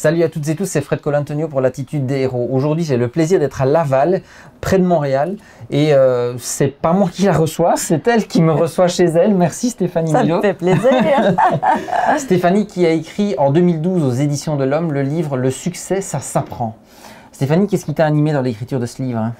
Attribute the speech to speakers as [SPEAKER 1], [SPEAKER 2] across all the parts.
[SPEAKER 1] Salut à toutes et tous, c'est Fred Colantonio pour l'Attitude des héros. Aujourd'hui, j'ai le plaisir d'être à Laval, près de Montréal. Et c'est pas moi qui la reçois, c'est elle qui me reçoit chez elle. Merci Stéphanie Milot.
[SPEAKER 2] Ça me fait plaisir.
[SPEAKER 1] Stéphanie qui a écrit en 2012 aux Éditions de l'Homme le livre « Le succès, ça s'apprend ». Stéphanie, qu'est-ce qui t'a animé dans l'écriture de ce livre, hein?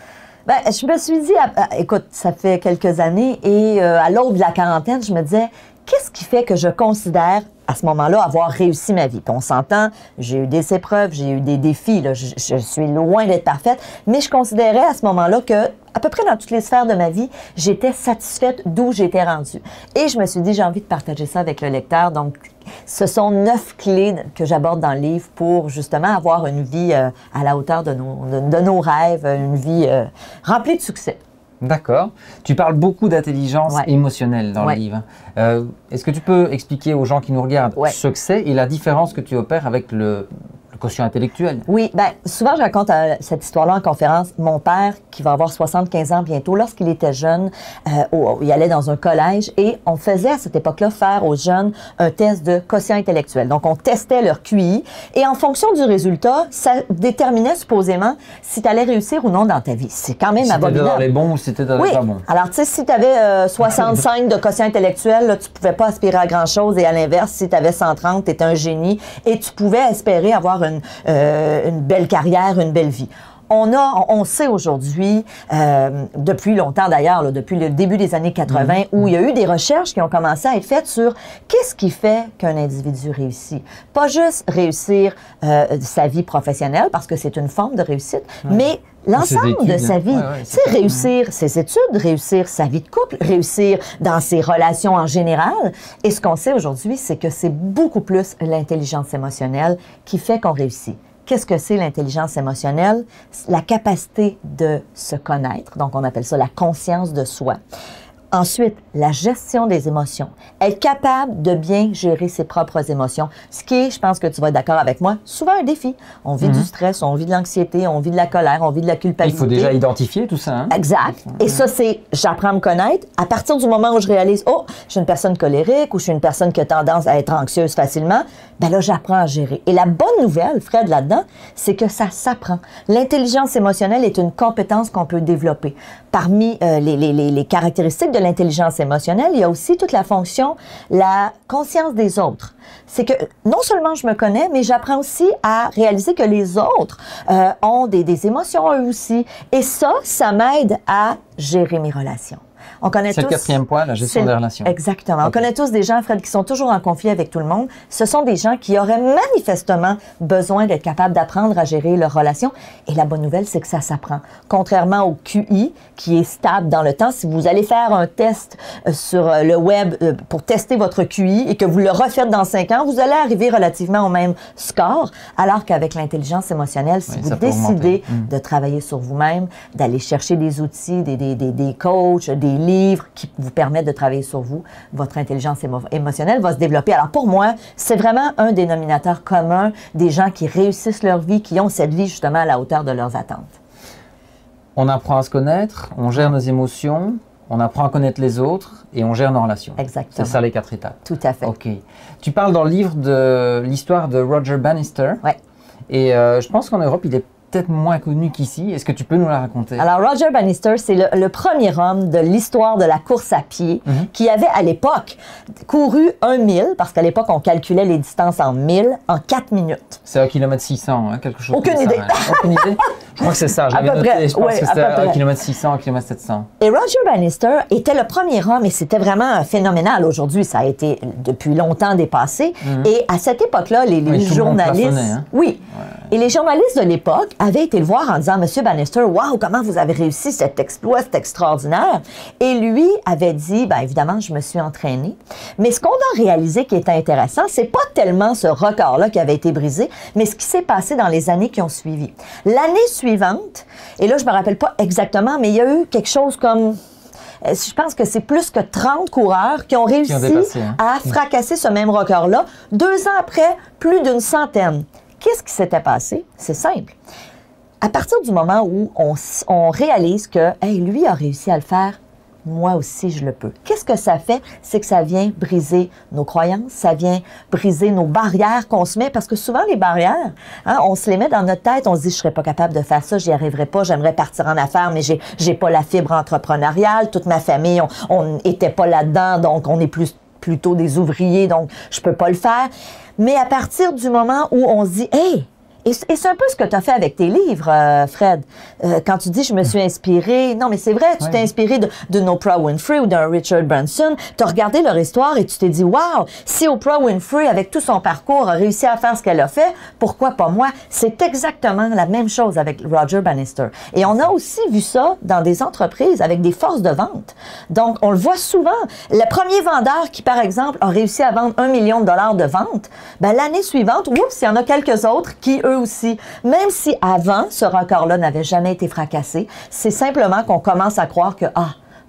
[SPEAKER 2] Ben, je me suis dit, écoute, ça fait quelques années et à l'aube de la quarantaine, je me disais, qu'est-ce qui fait que je considère à ce moment-là avoir réussi ma vie? Puis on s'entend, j'ai eu des épreuves, j'ai eu des défis, là, je suis loin d'être parfaite, mais je considérais à ce moment-là que à peu près dans toutes les sphères de ma vie, j'étais satisfaite d'où j'étais rendue. Et je me suis dit, j'ai envie de partager ça avec le lecteur. Donc, ce sont 9 clés que j'aborde dans le livre pour justement avoir une vie à la hauteur de nos rêves, une vie remplie de succès.
[SPEAKER 1] D'accord. Tu parles beaucoup d'intelligence émotionnelle dans le livre. Est-ce que tu peux expliquer aux gens qui nous regardent ce que c'est et la différence que tu opères avec le quotient intellectuel? Oui, bien, souvent je raconte cette histoire-là en conférence. Mon père, qui va avoir 75 ans bientôt, lorsqu'il était jeune, il allait dans un collège et on faisait à cette époque-là faire aux jeunes un test de quotient intellectuel. Donc, on testait leur QI et en fonction du résultat, ça déterminait supposément si tu allais réussir ou non dans ta vie. C'est quand même abominable. Si t'étais dans les bons ou si t'étais dans les pas bons. Alors, tu sais, si tu avais 65 de quotient intellectuel, là, tu pouvais pas aspirer à grand-chose et à l'inverse, si tu avais 130, tu étais un génie et tu pouvais espérer avoir une belle carrière, une belle vie. On sait aujourd'hui, depuis longtemps d'ailleurs, depuis le début des années 80, où il y a eu des recherches qui ont commencé à être faites sur qu'est-ce qui fait qu'un individu réussit. Pas juste réussir sa vie professionnelle, parce que c'est une forme de réussite, mais l'ensemble de sa vie. C'est réussir ses études, réussir sa vie de couple, réussir dans ses relations en général. Et ce qu'on sait aujourd'hui, c'est que c'est beaucoup plus l'intelligence émotionnelle qui fait qu'on réussit. Qu'est-ce que c'est l'intelligence émotionnelle? La capacité de se connaître, donc on appelle ça la conscience de soi. Ensuite, la gestion des émotions. Être capable de bien gérer ses propres émotions, ce qui est, je pense que tu vas être d'accord avec moi, souvent un défi. On vit du stress, on vit de l'anxiété, on vit de la colère, on vit de la culpabilité. Il faut déjà identifier tout ça, hein?
[SPEAKER 2] Exact. Et ça, c'est, j'apprends à me connaître. À partir du moment où je réalise, oh, je suis une personne colérique ou je suis une personne qui a tendance à être anxieuse facilement, ben là, j'apprends à gérer. Et la bonne nouvelle, Fred, là-dedans, c'est que ça s'apprend. L'intelligence émotionnelle est une compétence qu'on peut développer. Parmi les caractéristiques de l'intelligence émotionnelle, il y a aussi toute la fonction, la conscience des autres. C'est que non seulement je me connais, mais j'apprends aussi à réaliser que les autres ont des émotions eux aussi. Et ça m'aide à gérer mes relations. C'est
[SPEAKER 1] le quatrième point, la gestion des relations.
[SPEAKER 2] Exactement. Okay. On connaît tous des gens, Fred, qui sont toujours en conflit avec tout le monde. Ce sont des gens qui auraient manifestement besoin d'être capables d'apprendre à gérer leurs relations. Et la bonne nouvelle, c'est que ça s'apprend. Contrairement au QI, qui est stable dans le temps, si vous allez faire un test sur le web pour tester votre QI et que vous le refaites dans 5 ans, vous allez arriver relativement au même score. Alors qu'avec l'intelligence émotionnelle, si vous décidez de travailler sur vous-même, d'aller chercher des outils, des coachs, des livres qui vous permettent de travailler sur vous, votre intelligence émotionnelle va se développer. Alors pour moi, c'est vraiment un dénominateur commun des gens qui réussissent leur vie, qui ont cette vie justement à la hauteur de leurs attentes.
[SPEAKER 1] On apprend à se connaître, on gère nos émotions, on apprend à connaître les autres et on gère nos relations.
[SPEAKER 2] Exactement.
[SPEAKER 1] C'est ça les 4 étapes.
[SPEAKER 2] Tout à fait.
[SPEAKER 1] OK. Tu parles dans le livre de l'histoire de Roger Bannister.
[SPEAKER 2] Oui.
[SPEAKER 1] Et je pense qu'en Europe, il est peut-être moins connu qu'ici. Est-ce que tu peux nous la raconter?
[SPEAKER 2] Alors, Roger Bannister, c'est le premier homme de l'histoire de la course à pied qui avait, à l'époque, couru 1 000, parce qu'à l'époque, on calculait les distances en 1000, en 4 minutes.
[SPEAKER 1] C'est 1 km 600, hein, quelque chose
[SPEAKER 2] Aucune
[SPEAKER 1] comme
[SPEAKER 2] idée.
[SPEAKER 1] Ça. Hein. Aucune idée? Je crois que c'est ça. Je l'avais noté. Je pense que c'était 1 km 600, 1 km 700.
[SPEAKER 2] Et Roger Bannister était le premier homme, et c'était vraiment phénoménal. Aujourd'hui, ça a été depuis longtemps dépassé. Et à cette époque-là, les journalistes...
[SPEAKER 1] Hein?
[SPEAKER 2] Oui. Et les journalistes de l'époque avaient été le voir en disant, Monsieur Bannister, waouh, comment vous avez réussi cet exploit, c'est extraordinaire. Et lui avait dit, bien évidemment, je me suis entraîné. Mais ce qu'on a réalisé qui était intéressant, c'est pas tellement ce record-là qui avait été brisé, mais ce qui s'est passé dans les années qui ont suivi. L'année suivante, et là, je me rappelle pas exactement, mais il y a eu quelque chose comme... Je pense que c'est plus que 30 coureurs qui ont réussi à fracasser ce même record-là. 2 ans après, plus d'une centaine. Qu'est-ce qui s'était passé? C'est simple. À partir du moment où on réalise que, hey, lui a réussi à le faire moi aussi je le peux. Qu'est-ce que ça fait? C'est que ça vient briser nos croyances, ça vient briser nos barrières qu'on se met, parce que souvent les barrières, hein, on se les met dans notre tête, on se dit je serais pas capable de faire ça, j'y arriverai pas, j'aimerais partir en affaires, mais j'ai pas la fibre entrepreneuriale, toute ma famille, on était pas là-dedans, donc on est plutôt des ouvriers, donc je peux pas le faire. Mais à partir du moment où on se dit, hey, et c'est un peu ce que tu as fait avec tes livres, Fred. Quand tu dis, je me suis inspiré, non, mais c'est vrai, tu t'es inspiré de Oprah Winfrey ou d'un Richard Branson. Tu as regardé leur histoire et tu t'es dit, wow, si Oprah Winfrey, avec tout son parcours, a réussi à faire ce qu'elle a fait, pourquoi pas moi? C'est exactement la même chose avec Roger Bannister. Et on a aussi vu ça dans des entreprises avec des forces de vente. Donc, on le voit souvent. Le premier vendeur qui, par exemple, a réussi à vendre 1 million de dollars de vente, ben, l'année suivante, oups, il y en a quelques autres qui, eux aussi, même si avant, ce record-là n'avait jamais été fracassé, c'est simplement qu'on commence à croire que,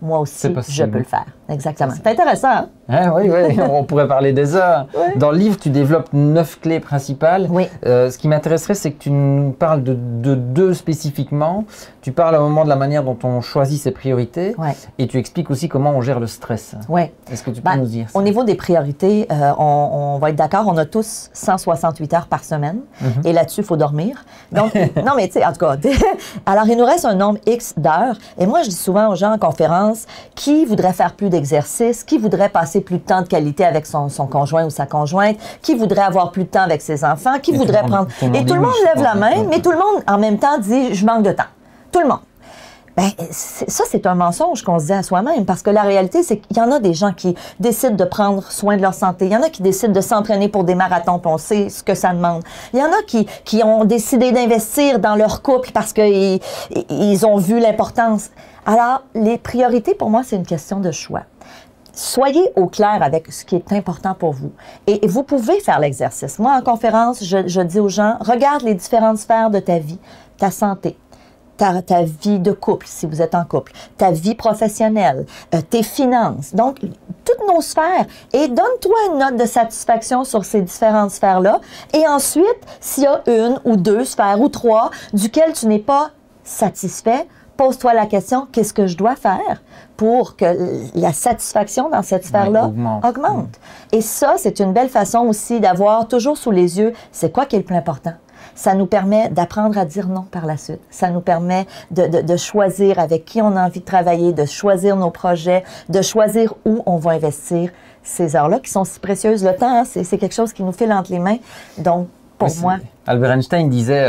[SPEAKER 2] moi aussi, je peux le faire. Exactement. C'est intéressant, hein?
[SPEAKER 1] Oui, on pourrait parler des heures. Oui. Dans le livre, tu développes 9 clés principales.
[SPEAKER 2] Oui.
[SPEAKER 1] Ce qui m'intéresserait, c'est que tu nous parles de deux spécifiquement. Tu parles à un moment de la manière dont on choisit ses priorités et tu expliques aussi comment on gère le stress.
[SPEAKER 2] Oui.
[SPEAKER 1] Est-ce que tu peux nous dire ça?
[SPEAKER 2] Au niveau des priorités, on va être d'accord, on a tous 168 heures par semaine et là-dessus, il faut dormir. Donc, non, mais tu sais, en tout cas, alors il nous reste un nombre X d'heures et moi, je dis souvent aux gens en conférence qui voudraient faire plus d'exercice, qui voudrait passer plus de temps de qualité avec son conjoint ou sa conjointe, qui voudrait avoir plus de temps avec ses enfants, qui voudrait prendre... Et tout le monde lève la main, mais tout le monde, en même temps, dit « je manque de temps ». Tout le monde. Bien, ça, c'est un mensonge qu'on se dit à soi-même, parce que la réalité, c'est qu'il y en a des gens qui décident de prendre soin de leur santé. Il y en a qui décident de s'entraîner pour des marathons, puis on sait ce que ça demande. Il y en a qui ont décidé d'investir dans leur couple parce qu'ils ont vu l'importance. Alors, les priorités, pour moi, c'est une question de choix. Soyez au clair avec ce qui est important pour vous. Et vous pouvez faire l'exercice. Moi, en conférence, je dis aux gens, regarde les différentes sphères de ta vie, ta santé, ta vie de couple, si vous êtes en couple, ta vie professionnelle, tes finances. Donc, toutes nos sphères. Et donne-toi une note de satisfaction sur ces différentes sphères-là. Et ensuite, s'il y a une ou deux sphères ou trois duquel tu n'es pas satisfait, pose-toi la question, qu'est-ce que je dois faire pour que la satisfaction dans cette sphère-là augmente? Et ça, c'est une belle façon aussi d'avoir toujours sous les yeux, c'est quoi qui est le plus important? Ça nous permet d'apprendre à dire non par la suite. Ça nous permet de choisir avec qui on a envie de travailler, de choisir nos projets, de choisir où on va investir ces heures-là qui sont si précieuses. Le temps, hein, c'est quelque chose qui nous file entre les mains. Donc, pour moi...
[SPEAKER 1] Albert Einstein disait,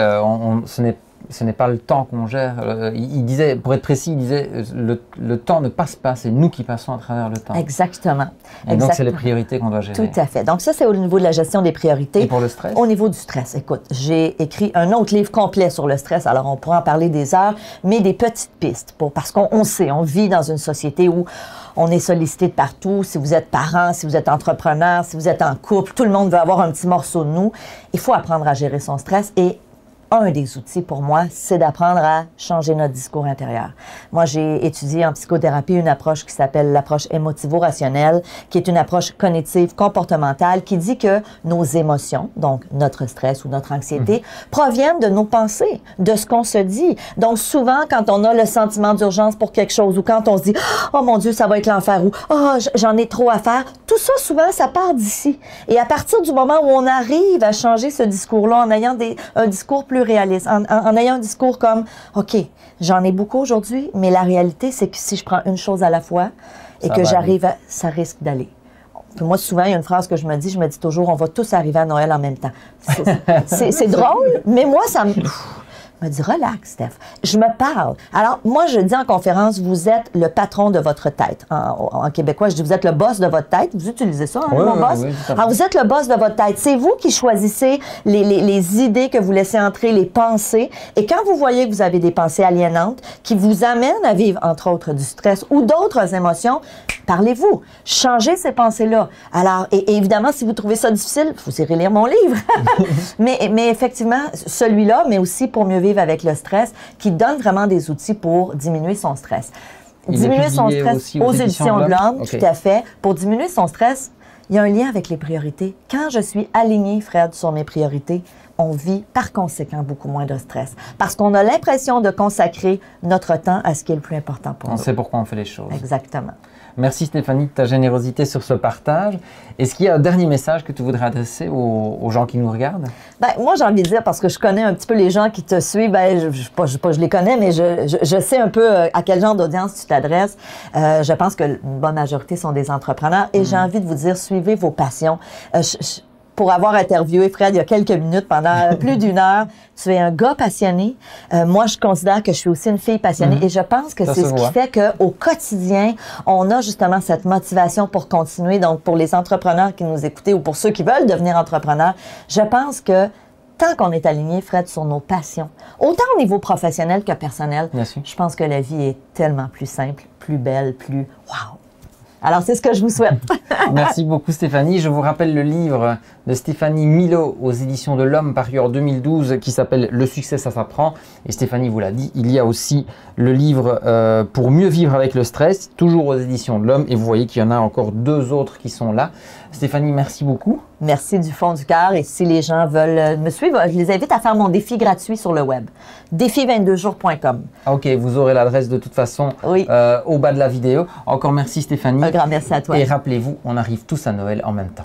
[SPEAKER 1] ce n'est pas le temps qu'on gère. Il disait, pour être précis, il disait le temps ne passe pas, c'est nous qui passons à travers le temps.
[SPEAKER 2] Exactement.
[SPEAKER 1] Et donc, c'est les priorités qu'on doit gérer.
[SPEAKER 2] Tout à fait. Donc, ça, c'est au niveau de la gestion des priorités.
[SPEAKER 1] Et pour le stress?
[SPEAKER 2] Au niveau du stress. Écoute, j'ai écrit un autre livre complet sur le stress. Alors, on pourra en parler des heures, mais des petites pistes. Parce qu'on sait, on vit dans une société où on est sollicité de partout. Si vous êtes parent, si vous êtes entrepreneur, si vous êtes en couple, tout le monde veut avoir un petit morceau de nous. Il faut apprendre à gérer son stress et un des outils pour moi, c'est d'apprendre à changer notre discours intérieur. Moi, j'ai étudié en psychothérapie une approche qui s'appelle l'approche émotivo-rationnelle, qui est une approche cognitive comportementale qui dit que nos émotions, donc notre stress ou notre anxiété, proviennent de nos pensées, de ce qu'on se dit. Donc, souvent, quand on a le sentiment d'urgence pour quelque chose ou quand on se dit « Oh mon Dieu, ça va être l'enfer » ou « Oh, j'en ai trop à faire », tout ça, souvent, ça part d'ici. Et à partir du moment où on arrive à changer ce discours-là en ayant un discours plus réaliste, en ayant un discours comme « OK, j'en ai beaucoup aujourd'hui, mais la réalité, c'est que si je prends une chose à la fois et que j'arrive à... ça risque d'aller. » Puis moi, souvent, il y a une phrase que je me dis toujours « On va tous arriver à Noël en même temps. » C'est drôle, mais moi, ça me... Je me dis, relax, Steph. Je me parle. Alors, moi, je dis en conférence, vous êtes le patron de votre tête. En québécois, je dis, vous êtes le boss de votre tête. Vous utilisez ça, hein, mon boss? Oui, alors, vous êtes le boss de votre tête. C'est vous qui choisissez les idées que vous laissez entrer, les pensées. Et quand vous voyez que vous avez des pensées aliénantes qui vous amènent à vivre, entre autres, du stress ou d'autres émotions, parlez-vous. Changez ces pensées-là. Alors, et évidemment, si vous trouvez ça difficile, vous irez lire mon livre. mais effectivement, celui-là, mais aussi pour mieux vivre avec le stress, qui donne vraiment des outils pour diminuer son stress. Diminuer son stress aux éditions de l'Homme, tout à fait. Pour diminuer son stress, il y a un lien avec les priorités. Quand je suis alignée, Fred, sur mes priorités, on vit par conséquent beaucoup moins de stress. Parce qu'on a l'impression de consacrer notre temps à ce qui est le plus important pour nous.
[SPEAKER 1] On sait pourquoi on fait les choses.
[SPEAKER 2] Exactement.
[SPEAKER 1] Merci Stéphanie de ta générosité sur ce partage. Est-ce qu'il y a un dernier message que tu voudrais adresser aux gens qui nous regardent?
[SPEAKER 2] Moi, j'ai envie de dire, parce que je connais un petit peu les gens qui te suivent, je les connais, mais je sais un peu à quel genre d'audience tu t'adresses. Je pense que une bonne majorité sont des entrepreneurs et j'ai envie de vous dire, suivez vos passions. Pour avoir interviewé Fred il y a quelques minutes, pendant plus d'1 heure, tu es un gars passionné. Moi, je considère que je suis aussi une fille passionnée et je pense que c'est ce qui fait qu'au quotidien, on a justement cette motivation pour continuer. Donc, pour les entrepreneurs qui nous écoutent ou pour ceux qui veulent devenir entrepreneurs, je pense que tant qu'on est aligné, Fred, sur nos passions, autant au niveau professionnel que personnel, je pense que la vie est tellement plus simple, plus belle, plus wow. Alors, c'est ce que je vous souhaite.
[SPEAKER 1] Merci beaucoup, Stéphanie. Je vous rappelle le livre de Stéphanie Milot aux éditions de l'Homme, paru en 2012, qui s'appelle « Le succès, ça s'apprend ». Et Stéphanie vous l'a dit, il y a aussi le livre « Pour mieux vivre avec le stress », toujours aux éditions de l'Homme. Et vous voyez qu'il y en a encore 2 autres qui sont là. Stéphanie, merci beaucoup.
[SPEAKER 2] Merci du fond du cœur. Et si les gens veulent me suivre, je les invite à faire mon défi gratuit sur le web. Défi22jours.com.
[SPEAKER 1] OK, vous aurez l'adresse de toute façon au bas de la vidéo. Encore merci Stéphanie.
[SPEAKER 2] Un grand merci à toi.
[SPEAKER 1] Et rappelez-vous, on arrive tous à Noël en même temps.